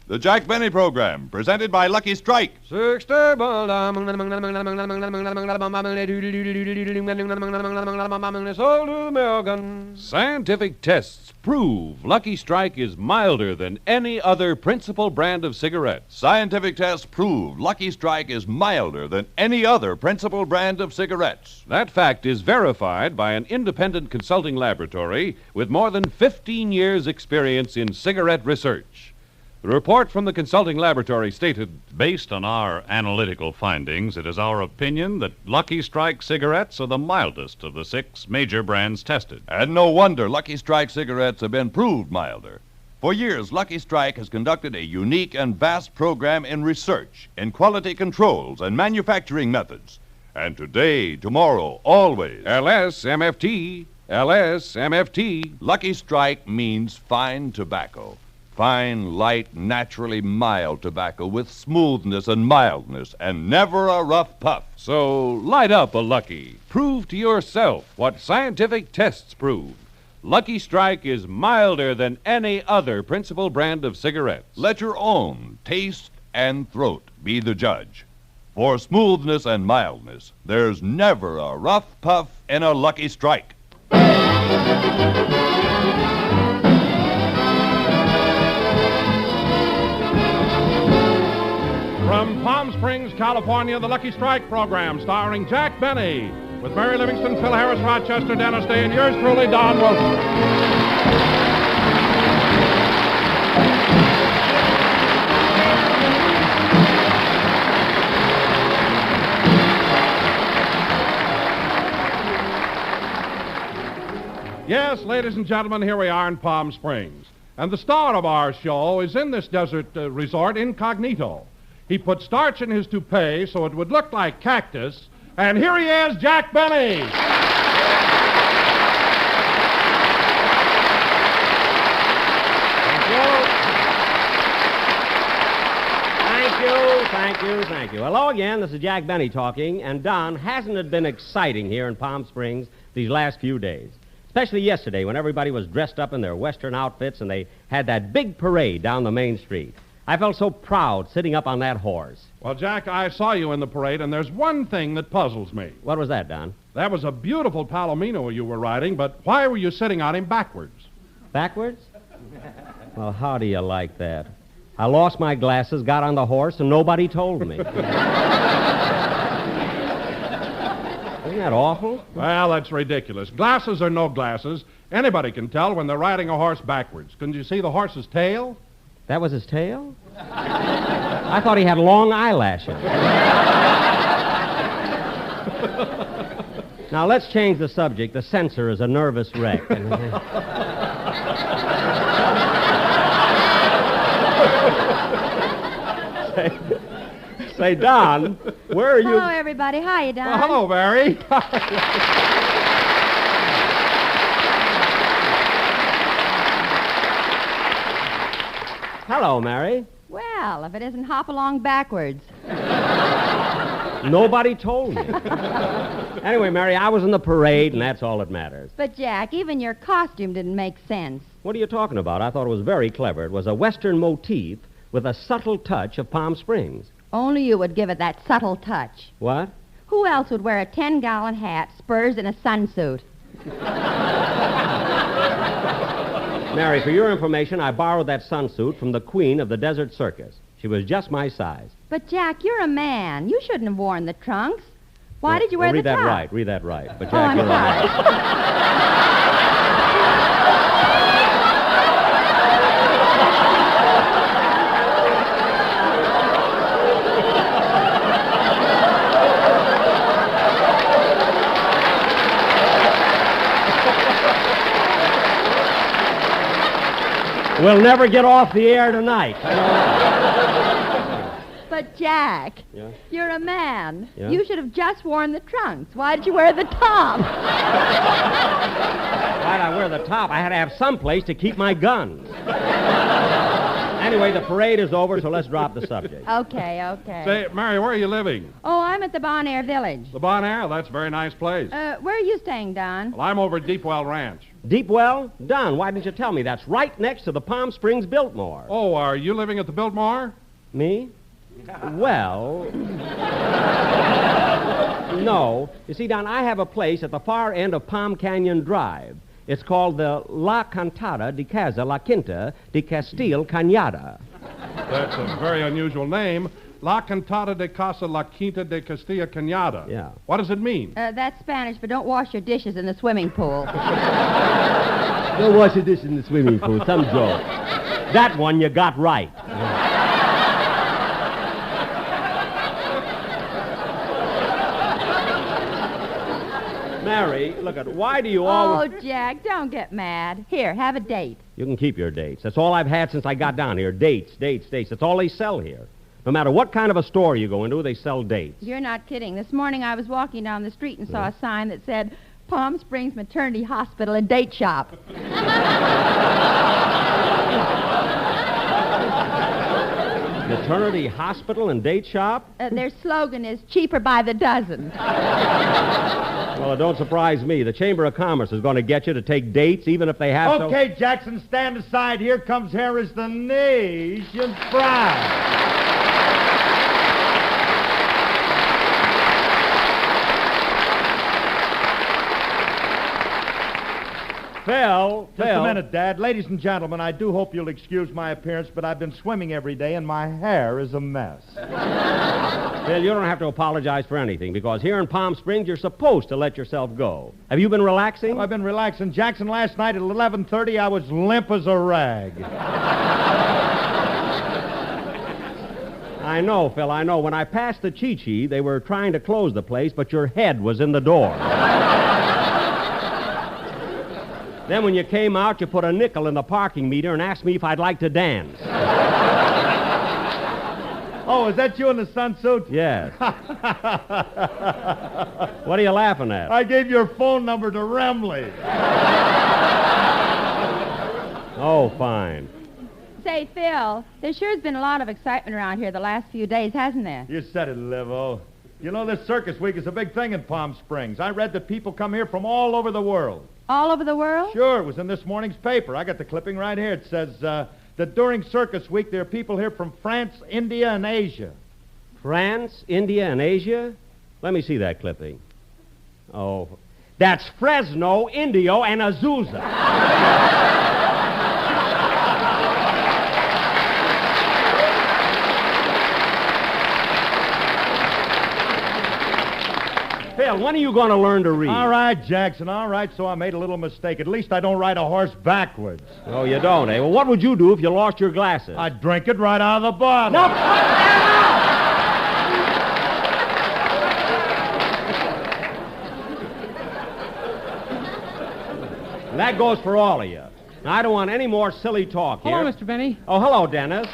The Jack Benny Program, presented by Lucky Strike. Scientific tests prove Lucky Strike is milder than any other principal brand of cigarettes. Scientific tests prove Lucky Strike is milder than any other principal brand of cigarettes. That fact is verified by an independent consulting laboratory with more than 15 years' experience in cigarette research. The report from the consulting laboratory stated, based on our analytical findings, it is our opinion that Lucky Strike cigarettes are the mildest of the 6 major brands tested. And no wonder Lucky Strike cigarettes have been proved milder. For years, Lucky Strike has conducted a unique and vast program in research, in quality controls, and manufacturing methods. And today, tomorrow, always, LSMFT, LSMFT. Lucky Strike means fine tobacco. Fine, light, naturally mild tobacco with smoothness and mildness, and never a rough puff. So light up a Lucky. Prove to yourself what scientific tests prove. Lucky Strike is milder than any other principal brand of cigarettes. Let your own taste and throat be the judge. For smoothness and mildness, there's never a rough puff in a Lucky Strike. From Palm Springs, California, the Lucky Strike program, starring Jack Benny, with Mary Livingston, Phil Harris, Rochester, Dennis Day, and yours truly, Don Wilson. Yes, ladies and gentlemen, here we are in Palm Springs. And the star of our show is in this desert resort incognito. He put starch in his toupee so it would look like cactus. And here he is, Jack Benny. Thank you. Hello again, this is Jack Benny talking. And Don, hasn't it been exciting here in Palm Springs these last few days? Especially yesterday when everybody was dressed up in their Western outfits and they had that big parade down the main street. I felt so proud sitting up on that horse. Well, Jack, I saw you in the parade, and there's one thing that puzzles me. What was that, Don? That was a beautiful Palomino you were riding, but why were you sitting on him backwards? Backwards? Well, how do you like that? I lost my glasses, got on the horse, and nobody told me. Isn't that awful? Well, that's ridiculous. Glasses or no glasses, anybody can tell when they're riding a horse backwards. Couldn't you see the horse's tail? That was his tail? I thought he had long eyelashes. Now, let's change the subject. The censor is a nervous wreck. Say, Don, where are you? Hello, everybody. Hiya, Don. Well, hello, Mary. Hello, Mary. Well, if it isn't hop along backwards. Nobody told me. Anyway, Mary, I was in the parade, and that's all that matters. But, Jack, even your costume didn't make sense. What are you talking about? I thought it was very clever. It was a Western motif with a subtle touch of Palm Springs. Only you would give it that subtle touch. What? Who else would wear a 10-gallon hat, spurs, and a sunsuit? Mary, for your information, I borrowed that sunsuit from the queen of the desert circus. She was just my size. But, Jack, you're a man. You shouldn't have worn the trunks. Why did you wear the top? Read that right. But, Jack, I'm you're sorry. We'll never get off the air tonight. But, Jack, Yeah? you're a man. Yeah? You should have just worn the trunks. Why did you wear the top? Why'd I wear the top? I had to have some place to keep my guns. Anyway, the parade is over, so let's drop the subject. Okay. Say, Mary, where are you living? Oh, I'm at the Bon Air Village. The Bon Air? That's a very nice place. Where are you staying, Don? Well, I'm over at Deepwell Ranch. Deepwell? Don, why didn't you tell me? That's right next to the Palm Springs Biltmore. Oh, are you living at the Biltmore? Me? Well, no. You see, Don, I have a place at the far end of Palm Canyon Drive. It's called the La Cantada de Casa La Quinta de Castile Cañada. That's a very unusual name. La Cantada de Casa La Quinta de Castilla Cañada. Yeah. What does it mean? That's Spanish, but don't wash your dishes in the swimming pool. Don't wash your dishes in the swimming pool. Some joke. That one you got right. Mary, look at, why do you always... Oh, Jack, don't get mad. Here, have a date. You can keep your dates. That's all I've had since I got down here. Dates. That's all they sell here. No matter what kind of a store you go into, they sell dates. You're not kidding. This morning I was walking down the street and saw a sign that said, Palm Springs Maternity Hospital and Date Shop. Maternity hospital and date shop? Their slogan is cheaper by the dozen. Well, it don't surprise me. The Chamber of Commerce is going to get you to take dates, even if they have Okay, Jackson, stand aside. Here comes Harris, the nation's pride. Phil. Just a minute, Dad. Ladies and gentlemen, I do hope you'll excuse my appearance, but I've been swimming every day, and my hair is a mess. Phil, you don't have to apologize for anything, because here in Palm Springs, you're supposed to let yourself go. Have you been relaxing? I've been relaxing. Jackson, last night at 11:30, I was limp as a rag. I know, Phil, I know. When I passed the Chi-Chi, they were trying to close the place, but your head was in the door. Then when you came out, you put a nickel in the parking meter and asked me if I'd like to dance. Oh, is that you in the sunsuit? Yes. What are you laughing at? I gave your phone number to Remley. Oh, fine. Say, Phil, there sure has been a lot of excitement around here the last few days, hasn't there? You said it, Livo. You know, this circus week is a big thing in Palm Springs. I read that people come here from all over the world. All over the world? Sure, it was in this morning's paper. I got the clipping right here. It says that during circus week there are people here from France, India, and Asia. France, India, and Asia? Let me see that clipping. Oh, that's Fresno, Indio, and Azusa. Phil, when are you going to learn to read? All right, Jackson, all right, so I made a little mistake. At least I don't ride a horse backwards. Oh, you don't, eh? Well, what would you do if you lost your glasses? I'd drink it right out of the bottle. No, put that out! That goes for all of you. Now, I don't want any more silly talk here. Hello, Mr. Benny. Oh, hello, Dennis.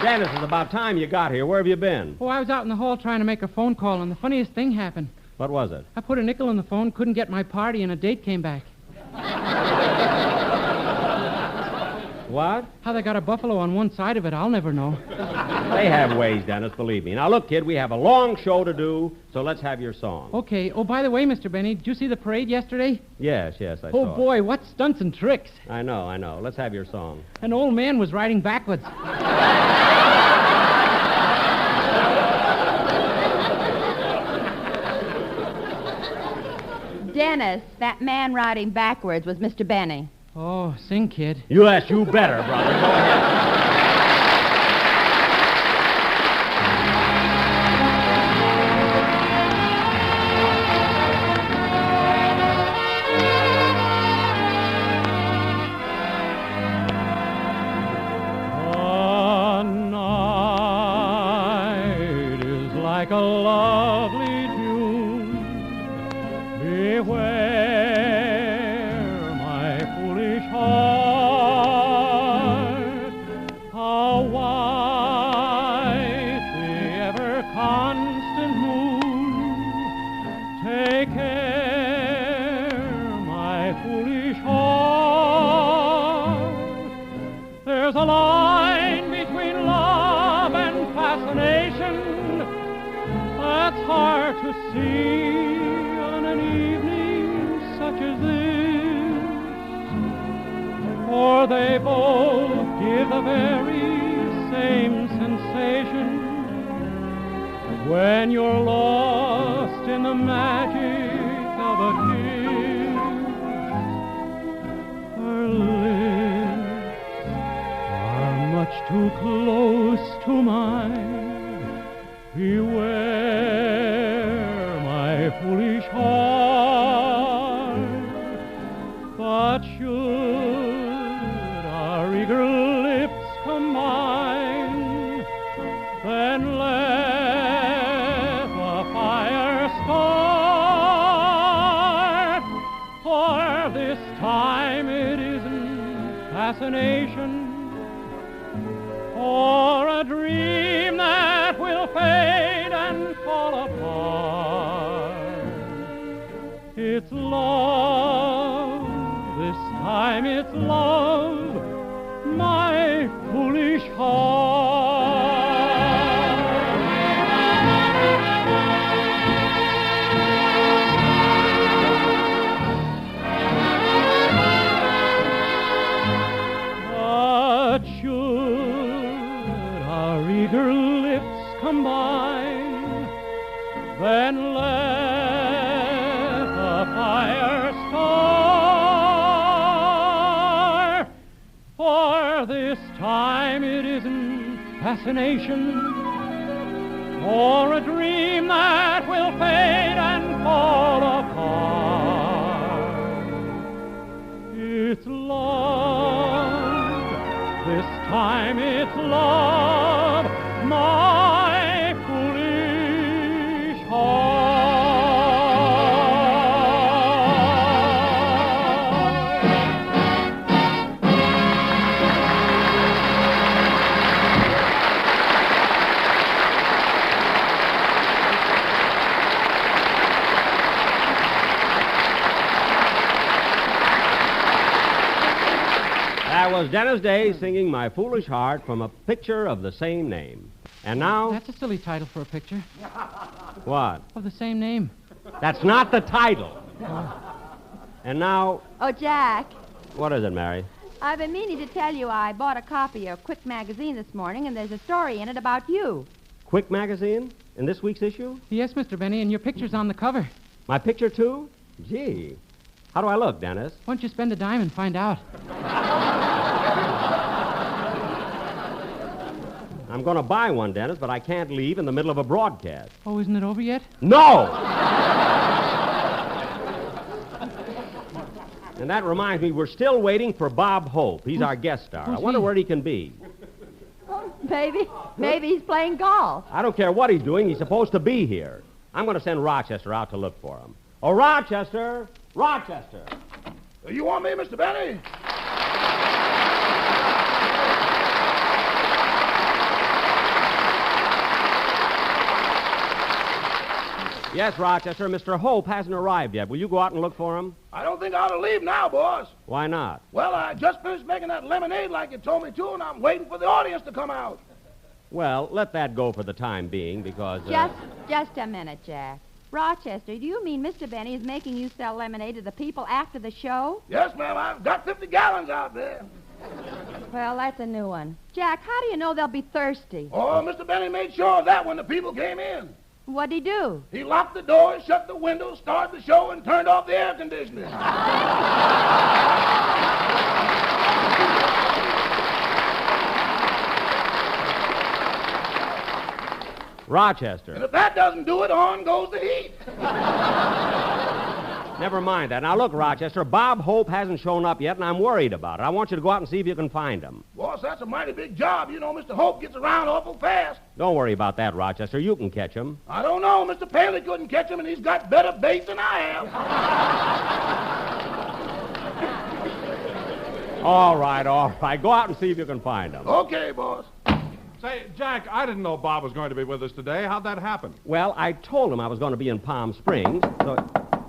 Dennis, it's about time you got here. Where have you been? Oh, I was out in the hall trying to make a phone call, and the funniest thing happened. What was it? I put a nickel in the phone, couldn't get my party, and a date came back. What? How they got a buffalo on one side of it, I'll never know. They have ways, Dennis, believe me. Now, look, kid, we have a long show to do, so let's have your song. Okay. Oh, by the way, Mr. Benny, did you see the parade yesterday? Yes, I saw Oh, boy, what stunts and tricks. I know. Let's have your song. An old man was riding backwards. Dennis, that man riding backwards was Mr. Benny. Oh, sing, kid. Yes, you better, brother. Go ahead. The night is like a lovely June. Beware, my foolish heart, how white the ever constant moon. Take care. see on an evening such as this, for they both give the very same sensation when you're lost in the magic of a kiss. Her lips are much too close to mine. Beware, my foolish heart. But should our eager lips combine, then let the fire start. For this time it isn't fascination or a dream that will fade and fall apart. It's love, this time it's love, my foolish heart. But should our eager lips combine, then let the fire start. For this time it isn't fascination or a dream that will fade and fall apart. It's love, this time it's love, my foolish heart. That was Dennis Day singing My Foolish Heart from a picture of the same name. And now... That's a silly title for a picture. What? Of the same name. That's not the title. And now... Oh, Jack, What is it, Mary? I've been meaning to tell you I bought a copy of Quick Magazine this morning, and there's a story in it about you. Quick Magazine? In this week's issue? Yes, Mr. Benny, and your picture's on the cover. My picture, too? Gee. How do I look, Dennis? Why don't you spend a dime and find out? I'm going to buy one, Dennis, but I can't leave in the middle of a broadcast. Oh, isn't it over yet? No! And that reminds me, we're still waiting for Bob Hope. He's our guest star. I who's wonder he? where he can be. Oh, maybe he's playing golf. I don't care what he's doing. He's supposed to be here. I'm going to send Rochester out to look for him. Oh, Rochester! Rochester! You want me, Mr. Benny? Yes, Rochester. Mr. Hope hasn't arrived yet. Will you go out and look for him? I don't think I ought to leave now, boss. Why not? Well, I just finished making that lemonade like you told me to, and I'm waiting for the audience to come out. Well, let that go for the time being, because... Just a minute, Jack. Rochester, do you mean Mr. Benny is making you sell lemonade to the people after the show? Yes, ma'am. I've got 50 gallons out there. Well, that's a new one. Jack, how do you know they'll be thirsty? Oh, Mr. Benny made sure of that when the people came in. What'd he do? He locked the doors, shut the windows, started the show, and turned off the air conditioning. Rochester. And if that doesn't do it, on goes the heat. Never mind that. Now, look, Rochester, Bob Hope hasn't shown up yet, and I'm worried about it. I want you to go out and see if you can find him. Boss, that's a mighty big job. You know, Mr. Hope gets around awful fast. Don't worry about that, Rochester. You can catch him. I don't know. Mr. Paley couldn't catch him, and he's got better bait than I have. All right. Go out and see if you can find him. Okay, boss. Say, Jack, I didn't know Bob was going to be with us today. How'd that happen? Well, I told him I was going to be in Palm Springs, so...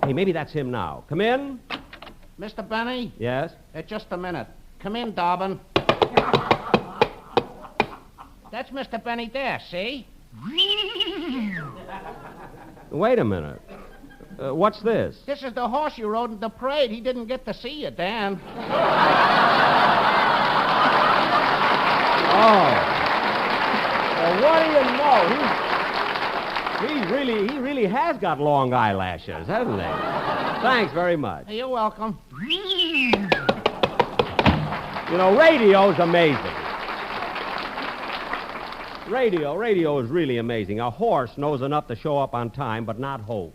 Hey, maybe that's him now. Come in. Mr. Benny? Yes? Just a minute. Come in, Dobbin. That's Mr. Benny there, see? Wait a minute. What's this? This is the horse you rode in the parade. He didn't get to see you, Dan. Oh. Well, what do you know? He really has got long eyelashes, hasn't he? Thanks very much. You're welcome. You know, radio's amazing. Radio is really amazing. A horse knows enough to show up on time, but not hope.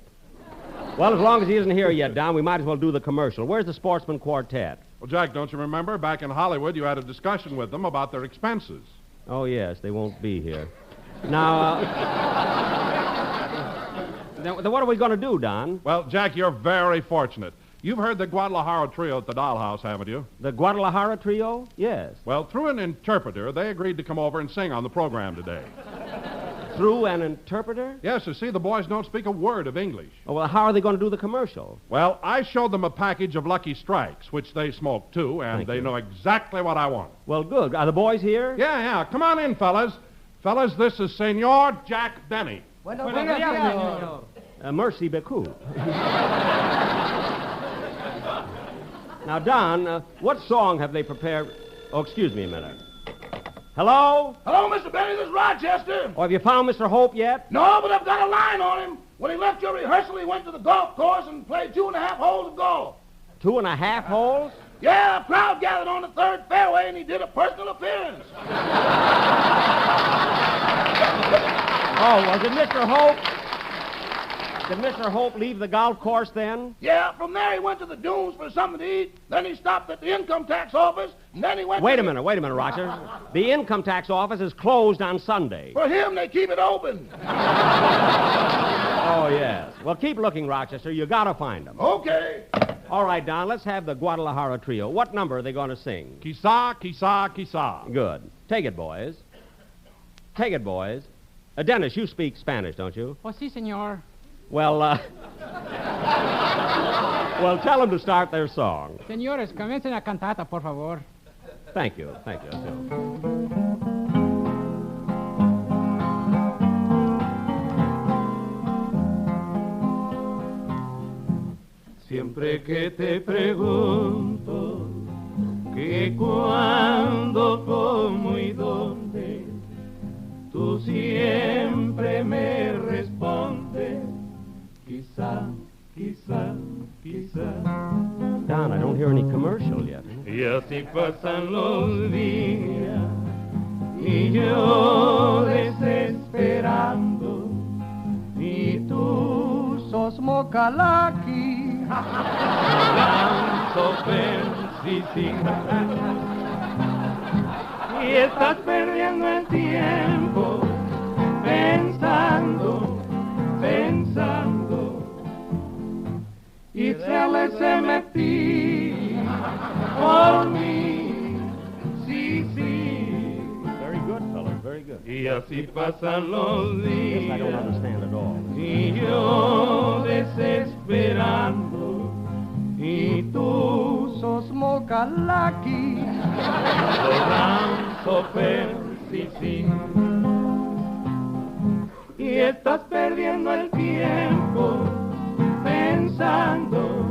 Well, as long as he isn't here yet, Don, we might as well do the commercial. Where's the Sportsman Quartet? Well, Jack, don't you remember? Back in Hollywood, you had a discussion with them about their expenses. Oh, yes, they won't be here. Now, then what are we going to do, Don? Well, Jack, you're very fortunate. You've heard the Guadalajara Trio at the Dollhouse, haven't you? The Guadalajara Trio? Yes. Well, through an interpreter, they agreed to come over and sing on the program today. Through an interpreter? Yes, you see, the boys don't speak a word of English. Oh, well, how are they going to do the commercial? Well, I showed them a package of Lucky Strikes, which they smoke too, and Thank they you. know exactly what I want. Well, good. Are the boys here? Yeah. Come on in, fellas. Fellas, this is Senor Jack Benny. Merci beaucoup. Now, Don, what song have they prepared? Oh, excuse me a minute. Hello? Hello, Mr. Benny. This is Rochester. Oh, have you found Mr. Hope yet? No, but I've got a line on him. When he left your rehearsal, he went to the golf course and played 2.5 holes of golf. 2.5 holes? Yeah, a crowd gathered on the third fairway, and he did a personal appearance. Oh, well, did Mr. Hope... Did Mr. Hope leave the golf course then? Yeah, from there he went to the dunes for something to eat. Then he stopped at the income tax office, and then he went Wait a minute, Roger. The income tax office is closed on Sunday. For him, they keep it open. Oh, yes. Well, keep looking, Rochester. You gotta find them. Okay. All right, Don, let's have the Guadalajara Trio. What number are they going to sing? Quizá, quizá, quizá. Good. Take it, boys. Dennis, you speak Spanish, don't you? Oh, si, senor. Well, well, tell them to start their song. Señores, comiencen la cantata, por favor. Thank you. Siempre que te pregunto que cuándo, cómo y dónde, tú siempre me respondes, quizá. Don, I don't hear any commercial yet. Y así pasan los días y yo desesperando, y tú sos mocalaki, lanzo y estás perdiendo el tiempo pensando, y se metí por mí, sí. Very good, fellas, very good. Y así pasan los This I don't días understand at all. y yo desesperando, y tú sos mocalaki, lanzo sí. Y estás perdiendo el tiempo pensando,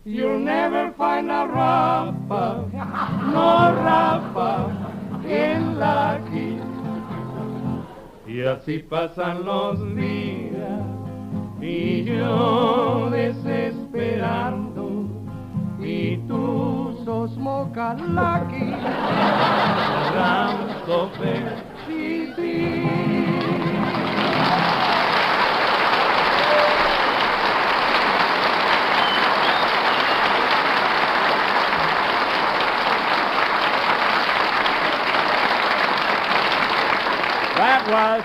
you'll never find a rapa, no rapa in Lucky. Y así pasan los días y yo desesperando, y tú sos mocalaki, lanzo sí. That was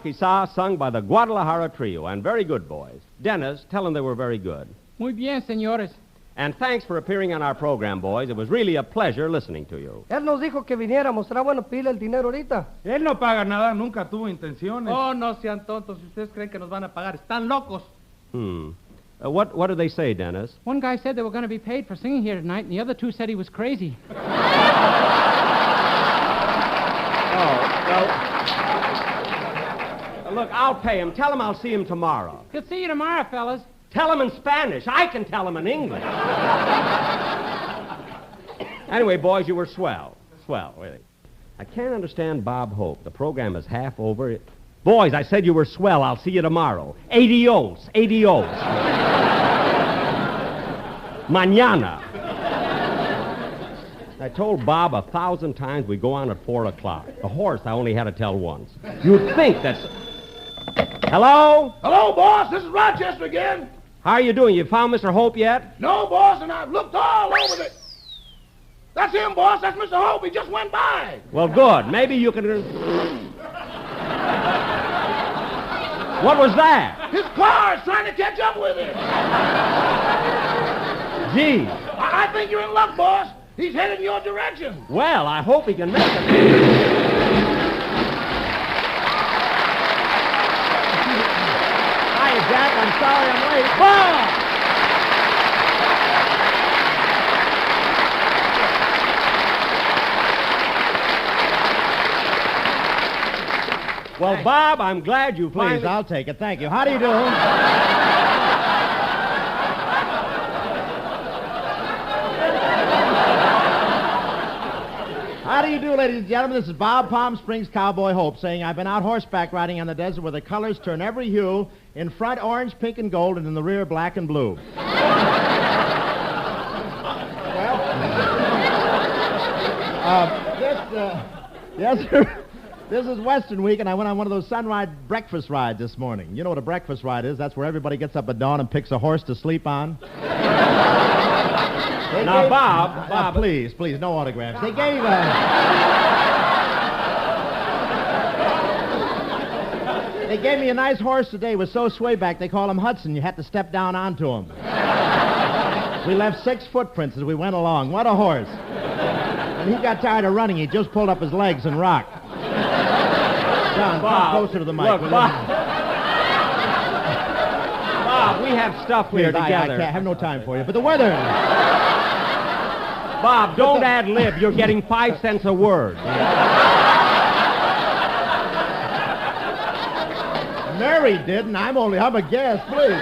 Quizá, sung by the Guadalajara Trio, and very good, boys. Dennis, tell them they were very good. Muy bien, señores. And thanks for appearing on our program, boys. It was really a pleasure listening to you. Él nos dijo que viniéramos. ¿Será bueno pedirle el dinero ahorita? Él no paga nada, nunca tuvo intenciones. Oh, no sean tontos. Si ustedes creen que nos van a pagar, están locos. What did they say, Dennis? One guy said they were going to be paid for singing here tonight, and the other two said he was crazy. Look, I'll pay him. Tell him I'll see him tomorrow. He'll see you tomorrow, fellas. Tell him in Spanish. I can tell him in English. Anyway, boys, you were swell. Swell, really. I can't understand Bob Hope. The program is half over. Boys, I said you were swell. I'll see you tomorrow. Adios. Adios. Mañana. I told Bob 1,000 times we go on at 4 o'clock. The horse I only had to tell once. You'd think that's... Hello? Hello, boss. This is Rochester again. How are you doing? You found Mr. Hope yet? No, boss, and I've looked all over it. That's him, boss. That's Mr. Hope. He just went by. Well, good. Maybe you can... What was that? His car is trying to catch up with him. Gee. I think you're in luck, boss. He's headed in your direction. Well, I hope he can make it. Hi, Jack. I'm sorry I'm late. Bob! Well, Bob, I'm glad you finally... Please, I'll take it. Thank you. How do you do? How do you do, ladies and gentlemen? This is Bob Palm Springs Cowboy Hope saying I've been out horseback riding on the desert where the colors turn every hue, in front orange, pink, and gold, and in the rear black and blue. Yes, sir. This is Western Week, and I went on one of those sunrise breakfast rides this morning. You know what a breakfast ride is? That's where everybody gets up at dawn and picks a horse to sleep on. Now, Bob, please, no autographs. They gave They gave me a nice horse today. It was so swayback, they call him Hudson. You had to step down onto him. We left 6 footprints as we went along. What a horse. When he got tired of running, he just pulled up his legs and rocked. John, come closer to the mic. Look, Bob, we have stuff here together. I have no time for you. But the weather... Bob, don't ad-lib. You're getting 5 cents a word. Mary didn't. I'm a guest, please.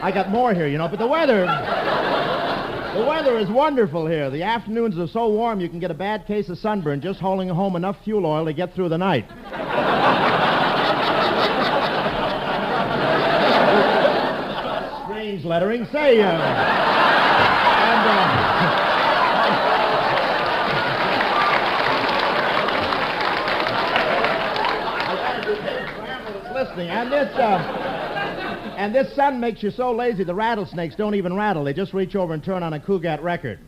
I got more here, you know, but the weather is wonderful here. The afternoons are so warm you can get a bad case of sunburn just holding home enough fuel oil to get through the night. Strange lettering. Say, listening, and this sun makes you so lazy the rattlesnakes don't even rattle. They just reach over and turn on a Cougat record.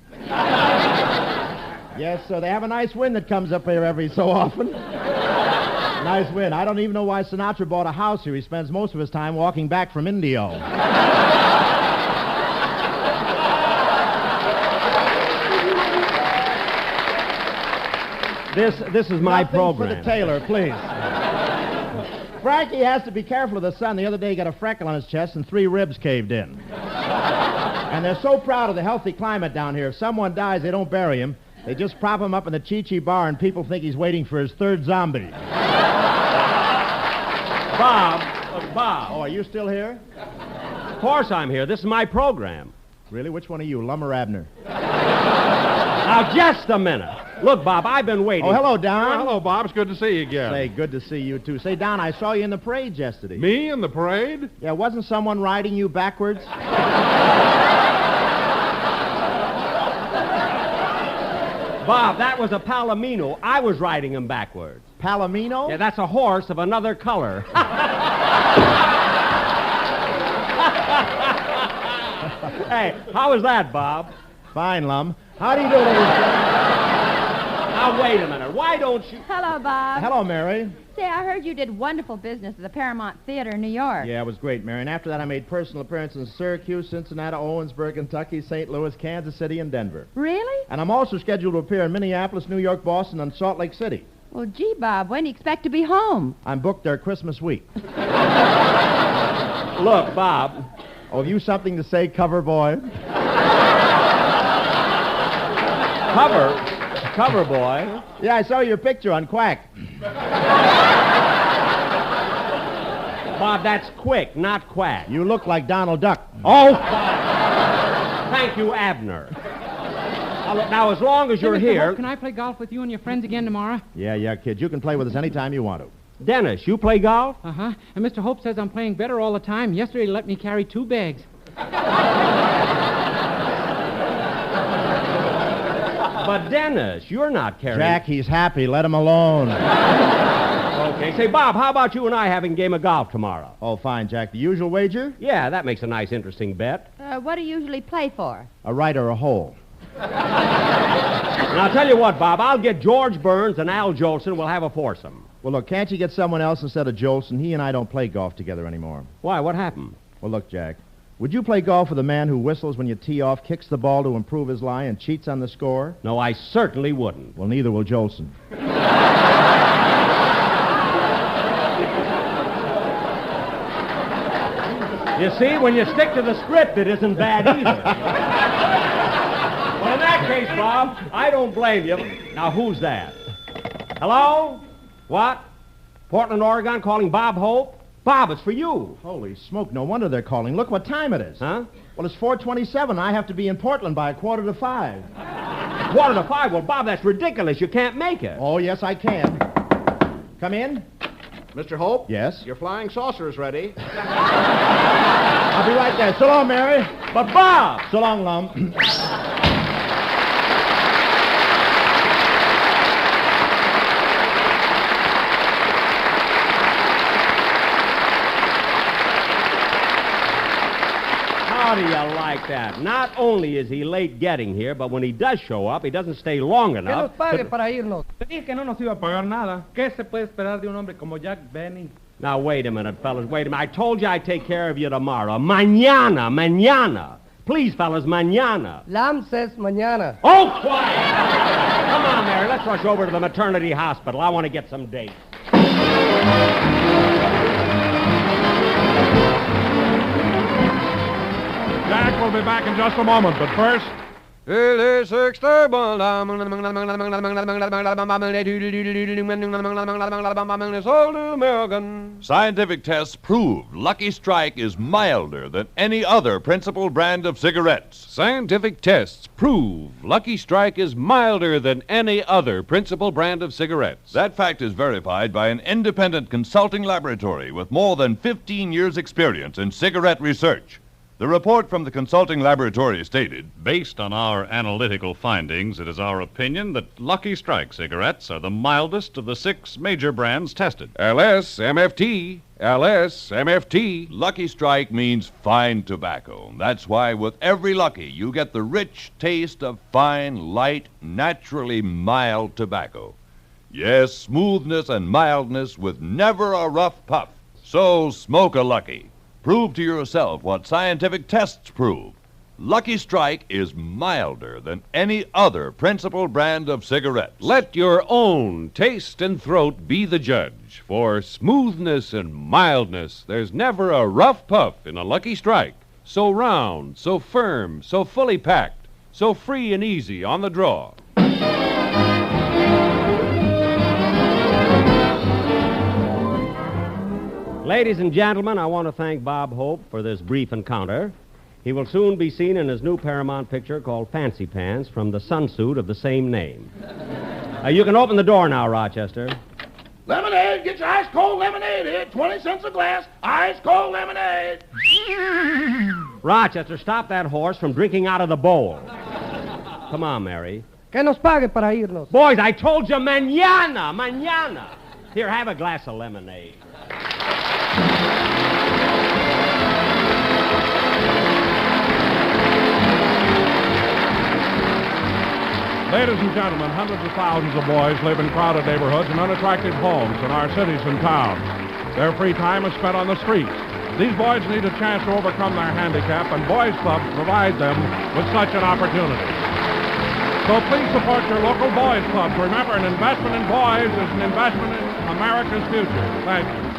Yes, so they have a nice wind that comes up here every so often. Nice wind. I don't even know why Sinatra bought a house here. He spends most of his time walking back from Indio. This is my Nothing program. for the tailor, please. Frankie has to be careful of the sun. The other day he got a freckle on his chest and 3 ribs caved in. And they're so proud of the healthy climate down here. If someone dies, they don't bury him. They just prop him up in the Chi-Chi bar and people think he's waiting for his 3rd zombie. Bob. Oh, are you still here? Of course I'm here. This is my program. Really? Which one are you, Lum or Abner? Now, just a minute. Look, Bob, I've been waiting. Oh, hello, Don. Well, hello, Bob. It's good to see you again. Say, good to see you, too. Say, Don, I saw you in the parade yesterday. Me in the parade? Yeah, wasn't someone riding you backwards? Bob, that was a Palomino. I was riding him backwards. Palomino? Yeah, that's a horse of another color. Hey, how was that, Bob? Fine, Lum. How do you do, ladies and gentlemen? Now, wait a minute. Why don't you... Hello, Bob. Hello, Mary. Say, I heard you did wonderful business at the Paramount Theater in New York. Yeah, it was great, Mary. And after that, I made personal appearances in Syracuse, Cincinnati, Owensboro, Kentucky, St. Louis, Kansas City, and Denver. Really? And I'm also scheduled to appear in Minneapolis, New York, Boston, and Salt Lake City. Well, gee, Bob, when do you expect to be home? I'm booked there Christmas week. Look, Bob. Oh, have you something to say, cover boy? Cover boy? Yeah, I saw your picture on Quack. Bob, that's quick, not quack. You look like Donald Duck. Oh, thank you, Abner. Now, as long as you're Mr. here... Hope, can I play golf with you and your friends again tomorrow? Yeah, kid. You can play with us anytime you want to. Dennis, you play golf? Uh-huh. And Mr. Hope says I'm playing better all the time. Yesterday he let me carry 2 bags. But, Dennis, you're not carrying... Jack, he's happy. Let him alone. Okay. Say, Bob, how about you and I having a game of golf tomorrow? Oh, fine, Jack. The usual wager? Yeah, that makes a nice, interesting bet. What do you usually play for? A right or a hole. Now, I'll tell you what, Bob. I'll get George Burns and Al Jolson. We'll have a foursome. Well, look, can't you get someone else instead of Jolson? He and I don't play golf together anymore. Why? What happened? Well, look, Jack. Would you play golf with a man who whistles when you tee off, kicks the ball to improve his lie, and cheats on the score? No, I certainly wouldn't. Well, neither will Jolson. You see, when you stick to the script, it isn't bad either. Well, in that case, Bob, I don't blame you. Now, who's that? Hello? What? Portland, Oregon, calling Bob Hope? Bob, it's for you. Holy smoke, no wonder they're calling. Look what time it is. Huh? Well, it's 4:27. I have to be in Portland by 4:45. 4:45? Well, Bob, that's ridiculous. You can't make it. Oh, yes, I can. Come in. Mr. Hope? Yes? Your flying saucer is ready. I'll be right there. So long, Mary. But, Bob! So long, Lum. How do you like that? Not only is he late getting here, but when he does show up, he doesn't stay long Que nos enough. pague para irnos. Te dije que no nos iba a pagar nada. ¿Qué se puede esperar de un hombre como Jack Benny? Now, wait a minute, fellas. Wait a minute. I told you I'd take care of you tomorrow. Mañana. Please, fellas, mañana. Lam says mañana. Oh, quiet! Come on, Mary. Let's rush over to the maternity hospital. I want to get some dates. Jack will be back in just a moment, but first... Scientific tests prove Lucky Strike is milder than any other principal brand of cigarettes. Scientific tests prove Lucky Strike is milder than any other principal brand of cigarettes. That fact is verified by an independent consulting laboratory with more than 15 years' experience in cigarette research. The report from the consulting laboratory stated, Based on our analytical findings, it is our opinion that Lucky Strike cigarettes are the mildest of the 6 major brands tested. LSMFT. Lucky Strike means fine tobacco. That's why with every Lucky, you get the rich taste of fine, light, naturally mild tobacco. Yes, smoothness and mildness with never a rough puff. So smoke a Lucky. Prove to yourself what scientific tests prove. Lucky Strike is milder than any other principal brand of cigarettes. Let your own taste and throat be the judge. For smoothness and mildness, there's never a rough puff in a Lucky Strike. So round, so firm, so fully packed, so free and easy on the draw. Ladies and gentlemen, I want to thank Bob Hope for this brief encounter. He will soon be seen in his new Paramount picture called Fancy Pants from the sunsuit of the same name. You can open the door now, Rochester. Lemonade. Get your ice-cold lemonade here. 20 cents a glass. Ice-cold lemonade. Rochester, stop that horse from drinking out of the bowl. Come on, Mary. Que nos pague para irnos. Boys, I told you mañana. Here, have a glass of lemonade. Ladies and gentlemen, hundreds of thousands of boys live in crowded neighborhoods and unattractive homes in our cities and towns. Their free time is spent on the streets. These boys need a chance to overcome their handicap, and boys' clubs provide them with such an opportunity. So please support your local boys' clubs. Remember, an investment in boys is an investment in America's future. Thank you.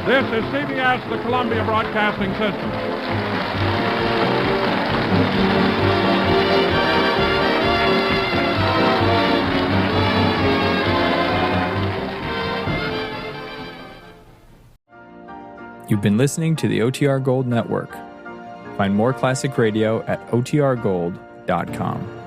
This is CBS, the Columbia Broadcasting System. You've been listening to the OTR Gold Network. Find more classic radio at otrgold.com.